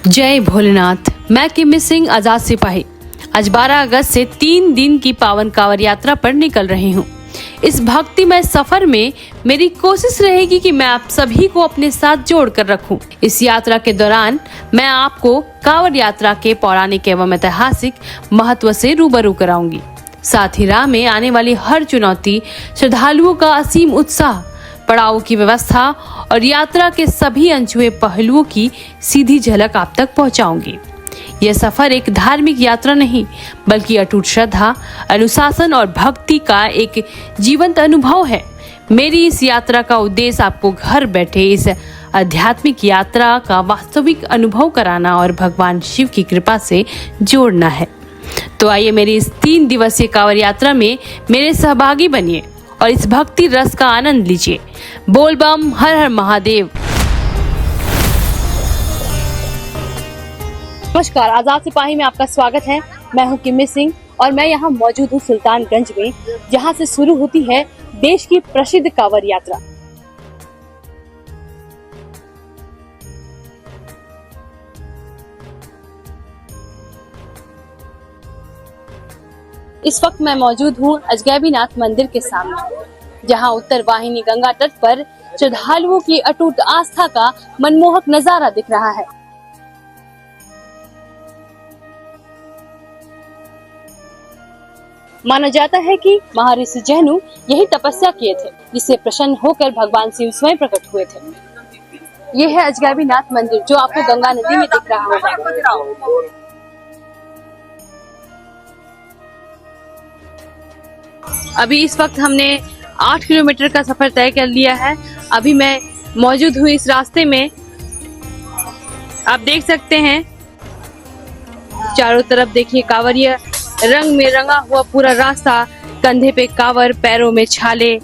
जय भोलेनाथ। मैं किमी सिंह आजाद सिपाही आज 12 अगस्त से 3 दिन की पावन कांवड़ यात्रा पर निकल रही हूँ। इस भक्तिमय सफर में मेरी कोशिश रहेगी कि मैं आप सभी को अपने साथ जोड़ कर रखूं। इस यात्रा के दौरान मैं आपको कांवड़ यात्रा के पौराणिक एवं ऐतिहासिक महत्व से रूबरू कराऊंगी। साथ ही राह में आने वाली हर चुनौती, श्रद्धालुओं का असीम उत्साह, पड़ाव की व्यवस्था और यात्रा के सभी अनछुए पहलुओं की सीधी झलक आप तक पहुंचाऊंगी। यह सफर एक धार्मिक यात्रा नहीं, बल्कि अटूट श्रद्धा, अनुशासन और भक्ति का एक जीवंत अनुभव है। मेरी इस यात्रा का उद्देश्य आपको घर बैठे इस आध्यात्मिक यात्रा का वास्तविक अनुभव कराना और भगवान शिव की कृपा से जोड़ना है। तो आइए मेरी इस 3 दिवसीय कांवड़ यात्रा में मेरे सहभागी बनिए और इस भक्ति रस का आनंद लीजिए। बोल बम, हर हर महादेव। नमस्कार, आजाद सिपाही में आपका स्वागत है। मैं हूं किमी सिंह और मैं यहां मौजूद हूं सुल्तानगंज में, जहां से शुरू होती है देश की प्रसिद्ध कांवड़ यात्रा। इस वक्त मैं मौजूद हूँ अजगैबीनाथ मंदिर के सामने, जहाँ उत्तर वाहिनी गंगा तट पर श्रद्धालुओं की अटूट आस्था का मनमोहक नजारा दिख रहा है। माना जाता है कि महर्षि जैनु यही तपस्या किए थे, जिससे प्रसन्न होकर भगवान शिव स्वयं प्रकट हुए थे। यह है अजगैबीनाथ मंदिर, जो आपको गंगा नदी में दिख रहा होगा। अभी इस वक्त हमने 8 किलोमीटर का सफर तय कर लिया है। अभी मैं मौजूद हूँ इस रास्ते में। आप देख सकते हैं चारों तरफ देखिए कांवड़िया, रंग में रंगा हुआ पूरा रास्ता, कंधे पे कांवड़, पैरों में छाले,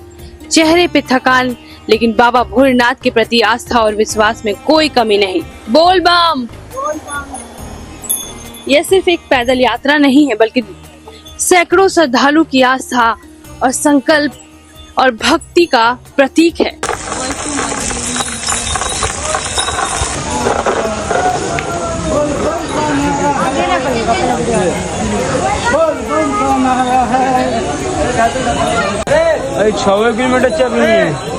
चेहरे पे थकान, लेकिन बाबा भोलेनाथ के प्रति आस्था और विश्वास में कोई कमी नहीं। बोल बम। यह सिर्फ एक पैदल यात्रा नहीं है, बल्कि सैकड़ों श्रद्धालु की आस्था और संकल्प और भक्ति का प्रतीक है। अरे 6 किलोमीटर चल रही है।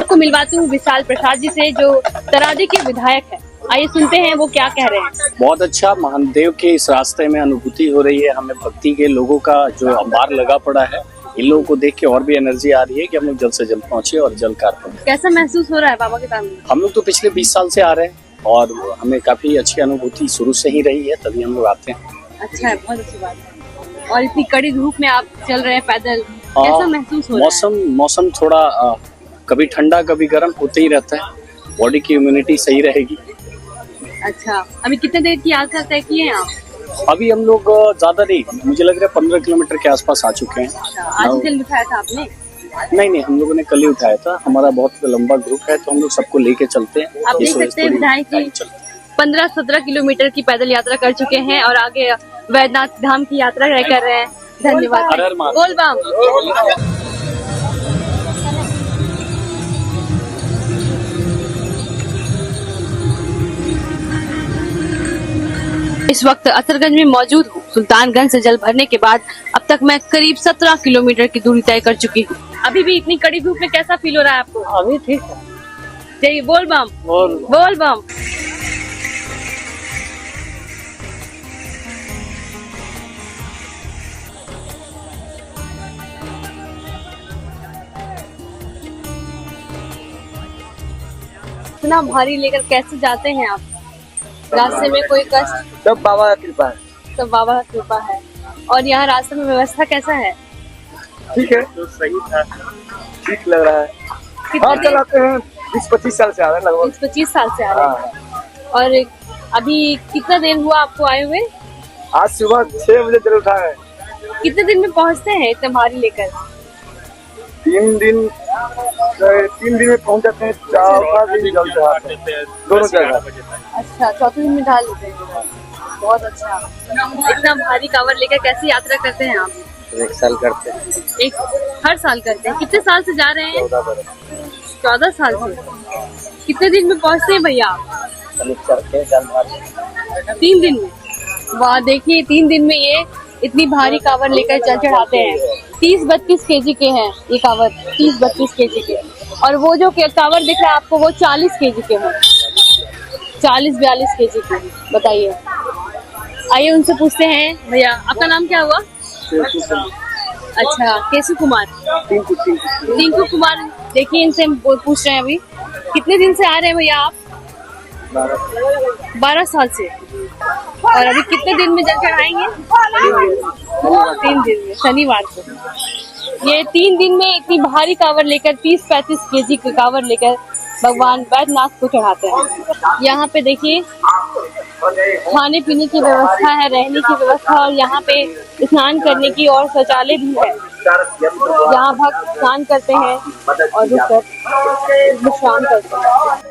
को मिलवाती हूँ विशाल प्रसाद जी से, जो तरादी के विधायक है। आइए सुनते हैं वो क्या कह रहे हैं। बहुत अच्छा, महादेव के इस रास्ते में अनुभूति हो रही है। हमें भक्ति के लोगों का जो अंबार लगा पड़ा है, इन लोगों को देख के और भी एनर्जी आ रही है कि हम लोग जल्द से जल्द पहुंचे और जल कार्य करें। कैसा महसूस हो रहा है बाबा के सामने? हम लोग तो पिछले 20 साल से आ रहे हैं और हमें काफी अच्छी अनुभूति शुरू से ही रही है, तभी हम लोग आते हैं। अच्छा है, बहुत अच्छी बात है। और इतनी कड़ी धूप में आप चल रहे हैं पैदल, कैसा महसूस हो रहा है? मौसम थोड़ा कभी ठंडा कभी गर्म होते ही रहता है। बॉडी की इम्यूनिटी सही रहेगी। अच्छा, अभी कितने देर की यात्रा तय की है आप? अभी हम लोग ज्यादा नहीं, मुझे लग रहा है 15 किलोमीटर के आसपास आ चुके हैं। आज जल उठाया था आपने? नहीं, हम लोगों ने कल ही उठाया था। हमारा बहुत लंबा ग्रुप है, तो हम लोग सबको लेके चलते हैं। आप देख सकते हैं विधायक जी 15-17 किलोमीटर की पैदल यात्रा कर चुके हैं और आगे वैद्यनाथ धाम की यात्रा कर रहे हैं। धन्यवाद। बोल बम। इस वक्त असरगंज में मौजूद हूँ। सुल्तानगंज से जल भरने के बाद अब तक मैं करीब 17 किलोमीटर की दूरी तय कर चुकी हूँ। अभी भी इतनी कड़ी धूप में कैसा फील हो रहा है आपको? अभी ठीक है। चाहिए बोल बम, बोल बम। इतना भारी लेकर कैसे जाते हैं आप? रास्ते में कोई कष्ट? सब बाबा की कृपा है। सब बाबा की कृपा है। और यहाँ रास्ते में व्यवस्था कैसा है? ठीक है, तो सही था, ठीक लग रहा है। हाँ, चलाते हैं 20-25 साल से आ रहे हैं, लगभग 20-25 साल से आ रहे हैं। और अभी कितना देर हुआ आपको आए हुए? आज सुबह 6 बजे जल उठा है। कितने दिन में पहुँचते हैं इतने भारी लेकर? 3 दिन में पहुंच जाते हैं, 4-5 दिन जल चढ़ाते हैं दोनों जगह। अच्छा, चौथे दिन में ढाल लेते हैं। बहुत अच्छा। इतना भारी कांवड़ लेकर कैसी यात्रा करते हैं आप? 1 साल करते हैं। हर साल करते हैं। कितने साल से जा रहे हैं? 14 साल से। कितने दिन में पहुंचते हैं भैया आप? 3 दिन में। वाह, देखिए 3 दिन में ये इतनी भारी कांवड़ लेकर चल चढ़ाते हैं। 30-32 केजी के हैं ये कांवड़, 30-32 केजी के। और वो जो कांवड़ दिख रहा है आपको, वो 40 केजी के हैं, 40-42 केजी के। बताइए, आइए उनसे पूछते हैं। भैया, आपका नाम क्या हुआ? अच्छा, केशव कुमार, टिंकू कुमार। देखिए, इनसे हम पूछ रहे हैं अभी, कितने दिन से आ रहे हैं भैया आप? 12 साल से। और अभी कितने दिन में जल चढ़ाएंगे? 3 दिन में, शनिवार को। ये 3 दिन में इतनी भारी कांवड़ लेकर, 30-35 केजी की कांवड़ लेकर भगवान बैद्यनाथ को चढ़ाते हैं। यहाँ पे देखिए, खाने पीने की व्यवस्था है, रहने की व्यवस्था, और यहाँ पे स्नान करने की और शौचालय भी है। यहाँ भक्त स्नान करते हैं और रुककर विश्राम करते हैं।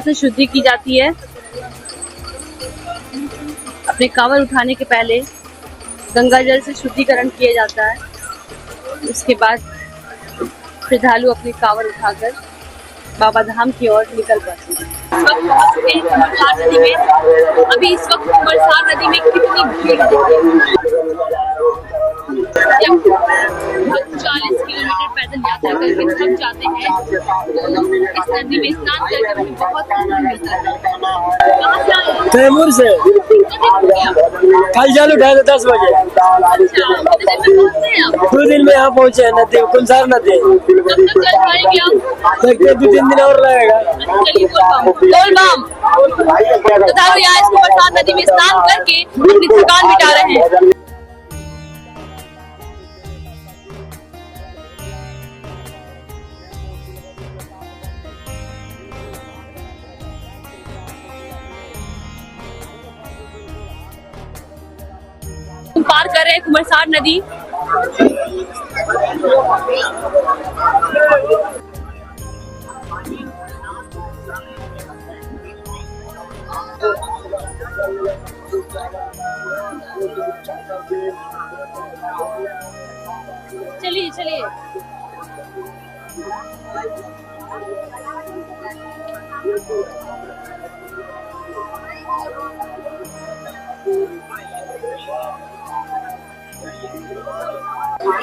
से शुद्धि की जाती है। अपने कांवड़ उठाने के पहले गंगा जल से शुद्धिकरण किया जाता है। उसके बाद श्रद्धालु अपने कांवड़ उठाकर बाबा धाम की ओर निकल पड़ते हैं। इस वक्त पहुंच चुके हैं कुमरसार नदी में। अभी इस वक्त कुमरसार नदी में कितनी भीड़ है। जब भक्त 40 किलोमीटर पैदल यात्रा करके थक जाते हैं तो इस नदी में स्नान करके उन्हें बहुत आनंद मिलता है। कहाँ से आए हैं? तैमूर से। कल जल उठाए थे 10 बजे। अच्छा, कितने दिन में पहुंचते हैं आप? 2 दिन में यहाँ पहुँचे हैं, नदी कुमसार नदी। कब तक जल चढ़ाएंगे आप? देखते 2-3 दिन और लगेगा। चलिए, बोल बम। तो दारू यहाँ इस कुमरसार नदी में स्नान करके अपनी थकान मिटा रहे हैं। पार कर रहे हैं कुमरसार नदी। चलिए चलिए।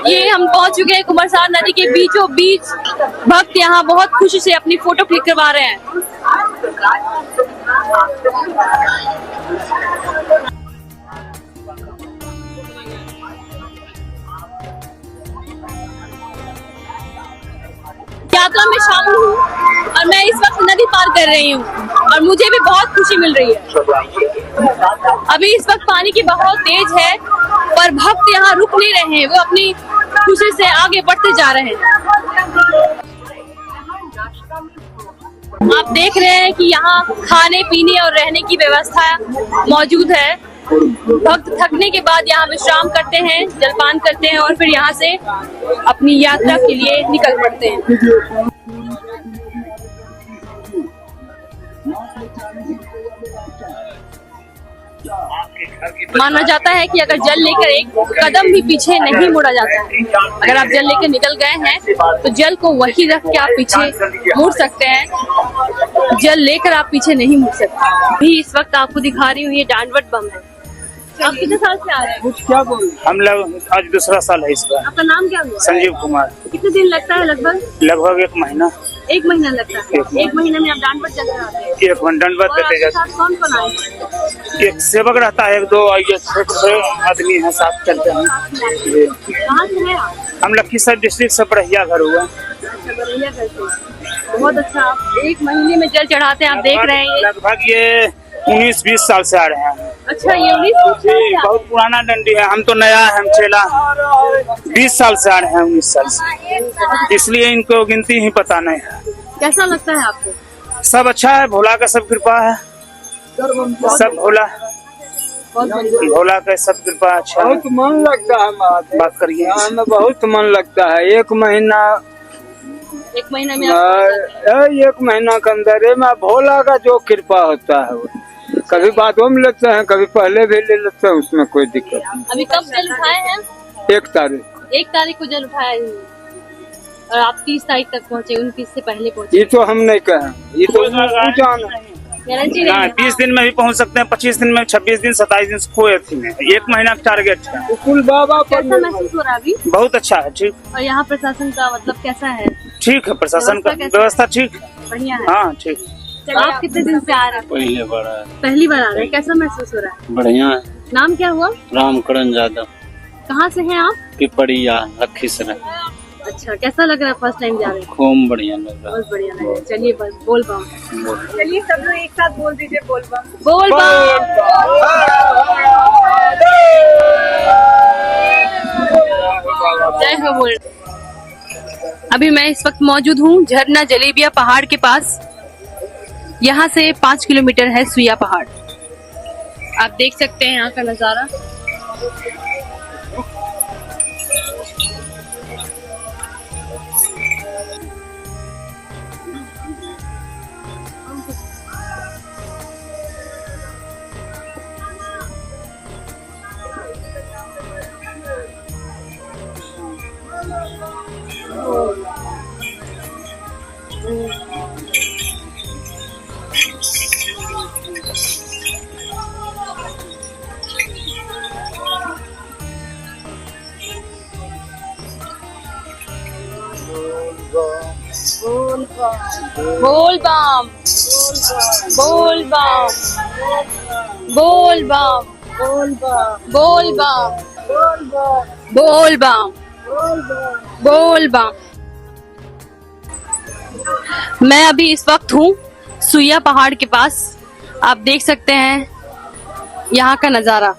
ये हम पहुंच चुके हैं कुमरसार नदी के बीचों बीच। भक्त यहाँ बहुत खुशी से अपनी फोटो क्लिक करवा रहे हैं। यात्रा में शामिल हूँ और मैं इस वक्त नदी पार कर रही हूँ और मुझे भी बहुत खुशी मिल रही है। अभी इस वक्त पानी की बहाव तेज है पर भक्त यहाँ रुक नहीं रहे हैं, वो अपनी खुशी से आगे बढ़ते जा रहे हैं। आप देख रहे हैं कि यहाँ खाने पीने और रहने की व्यवस्था मौजूद है। भक्त थकने के बाद यहाँ विश्राम करते हैं, जलपान करते हैं और फिर यहाँ से अपनी यात्रा के लिए निकल पड़ते हैं। माना जाता है कि अगर जल लेकर एक कदम भी पीछे नहीं मुड़ा जाता है। अगर आप जल लेकर निकल गए हैं तो जल को वही रख के आप पीछे मुड़ सकते हैं, जल लेकर आप पीछे नहीं मुड़ सकते। भी इस वक्त आपको दिखा रही हूँ ये डांडवट बम है। आप कितने साल से आ रहे हैं? कुछ क्या बोल? हम लोग आज दूसरा साल है इस बार। आपका नाम क्या हुआ? संजीव कुमार। कितने दिन लगता है लगभग? लगभग 1 महीना। 1 महीना लगता है। 1 महीने में आप डांड चल आते हैं। एक दंडवत और देते आपके जाते साथ कौन कौन आए हैं? एक सेवक रहता है, 1-2 ये छोटे आदमी हैं, साथ चलते हैं। ये कहाँ से हैं आप? हम लखीसराय डिस्ट्रिक्ट से बरहिया घर हुआ। अच्छा, बरैया करते हैं। बहुत अच्छा। आप 1 महीने में जल चढ़ाते हैं, आप देख रहे हैं ये। लगभग ये 19-20 साल से आ रहे हैं। अच्छा, ये 19 ये बहुत पुराना डंडी है, हम तो नया है, हम चेला 20 साल से आ रहे हैं, 19 साल से, इसलिए इनको गिनती ही पता नहीं है। कैसा लगता है आपको? सब अच्छा है, भोला का सब कृपा है, सब भोला भोला का सब कृपा अच्छा है। बहुत मन लगता है महादेव, बात करिए। हमें बहुत मन लगता है। 1 महीना 1 महीने में आप 1 महीना के अंदर में भोला का जो कृपा होता है वो कभी बातों में लेते हैं, कभी पहले भी ले लेते हैं, उसमें कोई दिक्कत नहीं। अभी कब जल उठाए हैं? 1 तारीख 1 तारीख को जल उठाए हैं और आप 30 तारीख तक पहुँचे, 29 से पहले पहुँचे। ये तो हम नहीं कहें, ये तो जान गारंटी ना नहीं 20 दिन में भी पहुंच सकते हैं, 25 दिन में, 26 दिन, 27 दिन से कोई अथी नहीं। 1 महीना का टारगेट है। कुल बाबा पर कैसा महसूस हो रहा है अभी? बहुत अच्छा है, ठीक और यहाँ प्रशासन का मतलब कैसा है? ठीक है, प्रशासन का व्यवस्था कैसी? व्यवस्था ठीक, बढ़िया है। हाँ ठीक। आप कितने दिन से आ रहे हैं? पहले बड़ा है, पहली बार आ रहे हैं, कैसा महसूस हो रहा है? बढ़िया है। नाम क्या हुआ? रामकरण यादव, कहाँ से हैं आप? पिपड़िया, लखीसराय। अच्छा, कैसा लग रहा है फर्स्ट टाइम जा रहे हैं? खूब बढ़िया लग रहा बहुत बढ़िया लग रहा है। चलिए बस बोल बम। है। चलिए सब लोग एक साथ बोल दीजिए बोल बम। बोल बम। जय हो बोल। अभी मैं इस वक्त मौजूद हूँ झरना जलेबिया पहाड़ के पास। यहाँ से 5 किलोमीटर है सुइया पहाड़। आप देख सकते हैं यहाँ का नजारा। बोल बम, बोल बम, बोल बम, बोल बम, बोल बम, बोल बम। मैं अभी इस वक्त हूँ सुइया पहाड़ के पास। आप देख सकते हैं यहाँ का नजारा।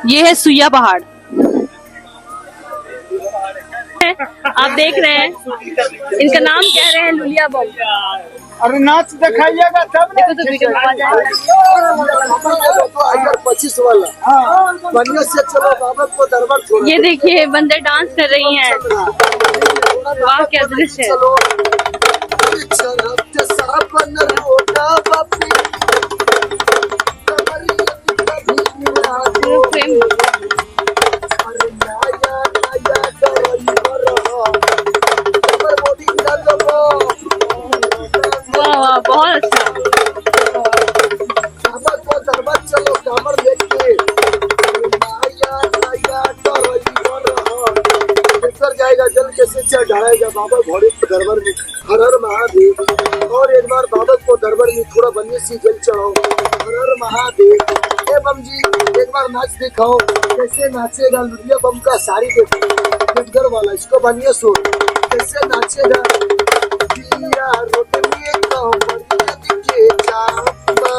ये है सुइया पहाड़। आप देख रहे हैं, इनका नाम कह रहे हैं लुलिया बम। अरे नाच दिखाइएगा तब देखो तो वीडियो में आ जाएगा। 2025 वाला बढ़िया से चलो बाबा को दरबार छोड़ो। ये देखिए बंदे डांस कर रही हैं। वाह क्या दृश्य है। चलो वाह वाह बहुत अच्छा। दरबार चलो कामर देखिए जाएगा, जल कैसे चढ़ाएगा बाबा घोड़े के दरबार में। हर हर महादेव। और एक बार बाबा को दरबार में थोड़ा बढ़िया सी जल चढ़ाओ। हर हर महादेव। ए बम जी एक बार नाच दिखाओ, कैसे नाचेगा लुलिया बम का साड़ी देखकर वाला, इसको बढ़िया सो कैसे नाचेगा। दिया रोटनी का बढ़िया दिखे चांपा,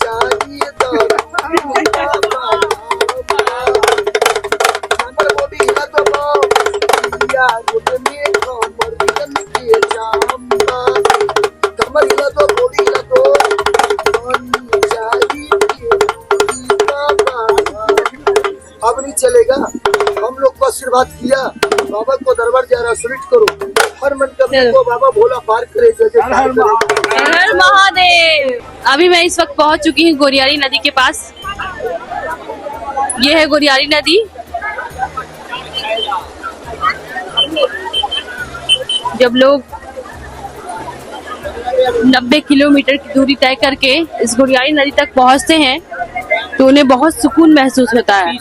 चाहिए अब नहीं चलेगा। हम लोग को आशीर्वाद किया, बाबा को दरबार जा रहा, सल्यूट करो। हर मन को बाबा भोला पार करे। हर हर महादेव। अभी मैं इस वक्त पहुंच चुकी हूँ गोरियारी नदी के पास। ये है गोरियारी नदी। जब लोग 90 किलोमीटर की दूरी तय करके इस गुड़ियारी नदी तक पहुंचते हैं तो उन्हें बहुत सुकून महसूस होता है।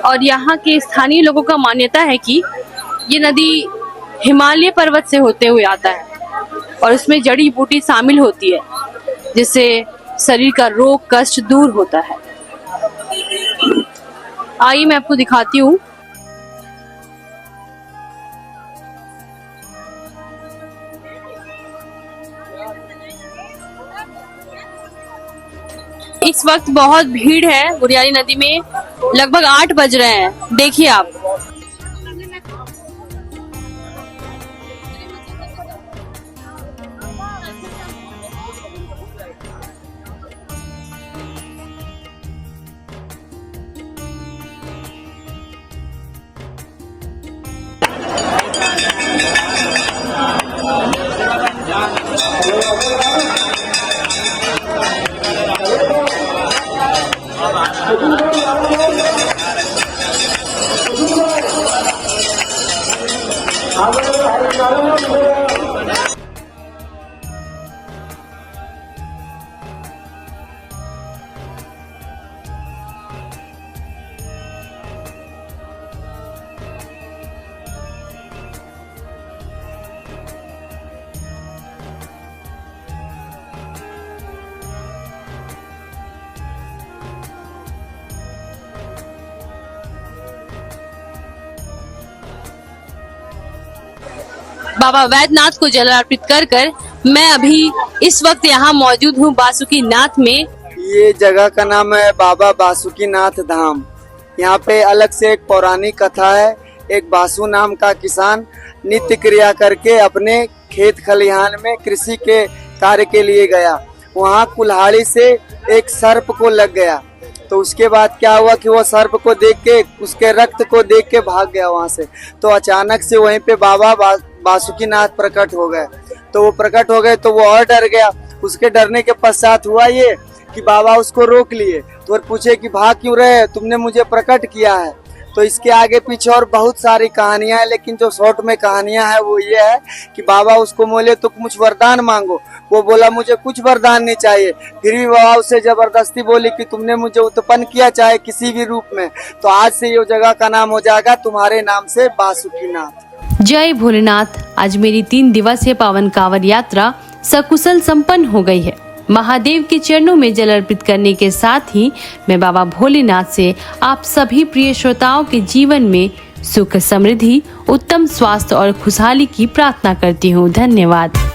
और यहाँ के स्थानीय लोगों का मान्यता है कि ये नदी हिमालय पर्वत से होते हुए आता है और उसमें जड़ी बूटी शामिल होती है जिससे शरीर का रोग कष्ट दूर होता है। आइए मैं आपको दिखाती हूँ। इस वक्त बहुत भीड़ है गुड़ियारी नदी में, लगभग 8 बज रहे हैं। देखिए आप। बाबा वैद्यनाथ को जल अर्पित कर कर मैं अभी इस वक्त यहाँ मौजूद हूँ बासुकीनाथ में। ये जगह का नाम है बाबा बासुकीनाथ धाम। यहाँ पे अलग से एक पौराणिक कथा है। एक बासु नाम का किसान नित्य क्रिया करके अपने खेत खलिहान में कृषि के कार्य के लिए गया। वहाँ कुल्हाड़ी से एक सर्प को लग गया। तो उसके बाद क्या हुआ कि वो सर्प को देख के, उसके रक्त को देख के भाग गया वहाँ से। तो अचानक से वहीं पे बाबा बासुकीनाथ प्रकट हो गए। तो वो प्रकट हो गए तो वो और डर गया। उसके डरने के पश्चात हुआ ये कि बाबा उसको रोक लिए तो और पूछे कि भाग क्यों रहे, तुमने मुझे प्रकट किया है। तो इसके आगे पीछे और बहुत सारी कहानियां हैं, लेकिन जो शॉर्ट में कहानियां हैं वो ये है कि बाबा उसको बोले तो कुछ वरदान मांगो। वो बोला मुझे कुछ वरदान नहीं चाहिए। फिर भी बाबा उसे जबरदस्ती बोली कि तुमने मुझे उत्पन्न किया चाहे किसी भी रूप में, तो आज से ये जगह का नाम हो जाएगा तुम्हारे नाम से बासुकीनाथ। जय भोलेनाथ। आज मेरी 3 दिवसीय पावन कांवड़ यात्रा सकुशल संपन्न हो गई है। महादेव के चरणों में जल अर्पित करने के साथ ही मैं बाबा भोलेनाथ से आप सभी प्रिय श्रोताओं के जीवन में सुख समृद्धि, उत्तम स्वास्थ्य और खुशहाली की प्रार्थना करती हूँ। धन्यवाद।